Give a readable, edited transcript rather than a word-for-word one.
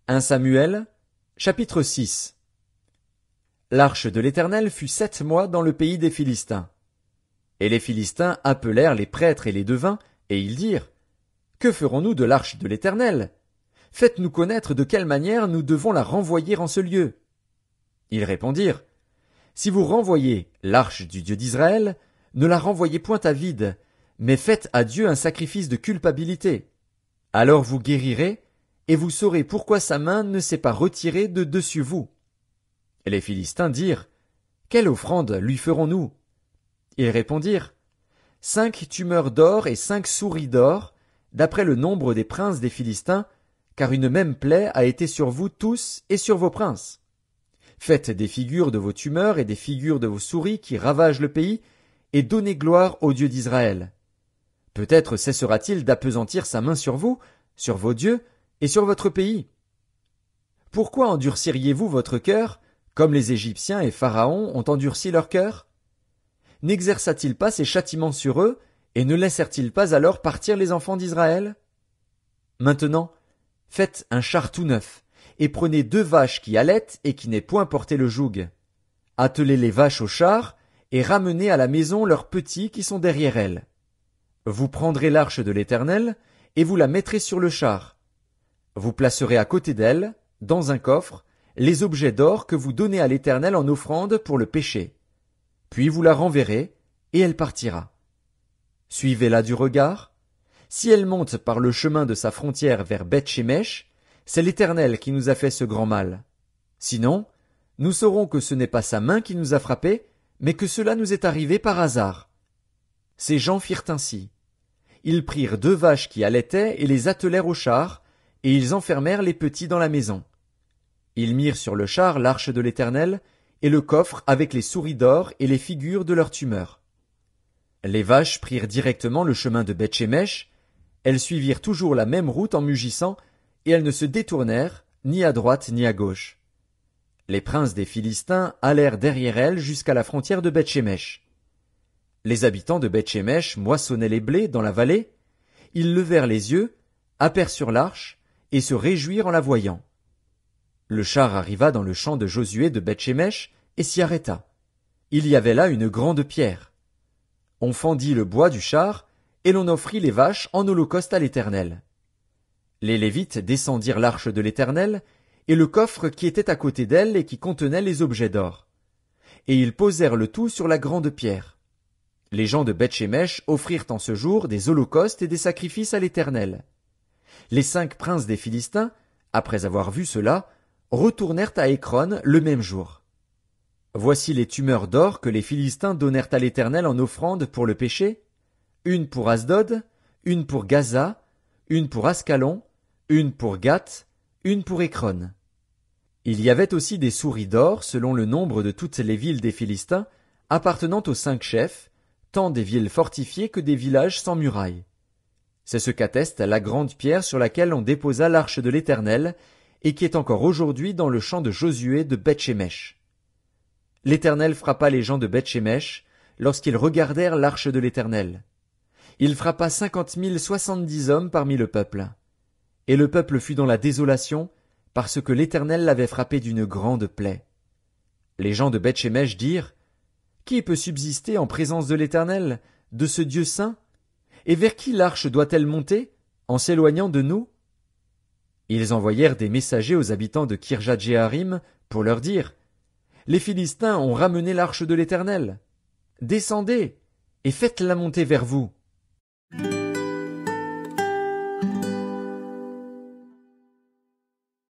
1 Samuel, chapitre 6. L'arche de l'Éternel fut 7 mois dans le pays des Philistins. Et les Philistins appelèrent les prêtres et les devins, et ils dirent, que ferons-nous de l'arche de l'Éternel? Faites-nous connaître de quelle manière nous devons la renvoyer en ce lieu. Ils répondirent, si vous renvoyez l'arche du Dieu d'Israël, ne la renvoyez point à vide, mais faites à Dieu un sacrifice de culpabilité. Alors vous guérirez, et vous saurez pourquoi sa main ne s'est pas retirée de dessus vous. Et les Philistins dirent, quelle offrande lui ferons-nous? Ils répondirent, 5 tumeurs d'or et 5 souris d'or, d'après le nombre des princes des Philistins, car une même plaie a été sur vous tous et sur vos princes. Faites des figures de vos tumeurs et des figures de vos souris qui ravagent le pays, et donnez gloire au Dieu d'Israël. Peut-être cessera-t-il d'appesantir sa main sur vous, sur vos dieux, et sur votre pays. Pourquoi endurciriez-vous votre cœur, comme les Égyptiens et Pharaon ont endurci leur cœur? N'exerça-t-il pas ses châtiments sur eux, et ne laissèrent-ils pas alors partir les enfants d'Israël? Maintenant, faites un char tout neuf, et prenez 2 vaches qui allaitent et qui n'aient point porté le joug. Attelez les vaches au char, et ramenez à la maison leurs petits qui sont derrière elles. Vous prendrez l'arche de l'Éternel, et vous la mettrez sur le char. Vous placerez à côté d'elle, dans un coffre, les objets d'or que vous donnez à l'Éternel en offrande pour le péché. Puis vous la renverrez, et elle partira. Suivez-la du regard. Si elle monte par le chemin de sa frontière vers Beth-Shemesh, c'est l'Éternel qui nous a fait ce grand mal. Sinon, nous saurons que ce n'est pas sa main qui nous a frappés, mais que cela nous est arrivé par hasard. Ces gens firent ainsi. Ils prirent 2 vaches qui allaitaient et les attelèrent au char, et ils enfermèrent les petits dans la maison. Ils mirent sur le char l'arche de l'Éternel, et le coffre avec les souris d'or et les figures de leurs tumeurs. Les vaches prirent directement le chemin de Beth-Shemesh, elles suivirent toujours la même route en mugissant, et elles ne se détournèrent, ni à droite ni à gauche. Les princes des Philistins allèrent derrière elles jusqu'à la frontière de Beth-Shemesh. Les habitants de Beth-Shemesh moissonnaient les blés dans la vallée, ils levèrent les yeux, aperçurent l'arche, et se réjouirent en la voyant. Le char arriva dans le champ de Josué de Beth-Shemesh et s'y arrêta. Il y avait là une grande pierre. On fendit le bois du char, et l'on offrit les vaches en holocauste à l'Éternel. Les Lévites descendirent l'arche de l'Éternel, et le coffre qui était à côté d'elle et qui contenait les objets d'or. Et ils posèrent le tout sur la grande pierre. Les gens de Beth-Shemesh offrirent en ce jour des holocaustes et des sacrifices à l'Éternel. Les 5 princes des Philistins, après avoir vu cela, retournèrent à Écron le même jour. Voici les tumeurs d'or que les Philistins donnèrent à l'Éternel en offrande pour le péché, une pour Asdod, une pour Gaza, une pour Ascalon, une pour Gath, une pour Écron. Il y avait aussi des souris d'or selon le nombre de toutes les villes des Philistins, appartenant aux 5 chefs, tant des villes fortifiées que des villages sans murailles. C'est ce qu'atteste la grande pierre sur laquelle on déposa l'arche de l'Éternel, et qui est encore aujourd'hui dans le champ de Josué de Beth-Shemesh. L'Éternel frappa les gens de Beth-Shemesh lorsqu'ils regardèrent l'arche de l'Éternel. Il frappa 50 070 hommes parmi le peuple. Et le peuple fut dans la désolation, parce que l'Éternel l'avait frappé d'une grande plaie. Les gens de Beth-Shemesh dirent, qui peut subsister en présence de l'Éternel, de ce Dieu saint? Et vers qui l'arche doit-elle monter, en s'éloignant de nous? Ils envoyèrent des messagers aux habitants de Kirjath-Jéarim pour leur dire, les Philistins ont ramené l'arche de l'Éternel. Descendez, et faites-la monter vers vous.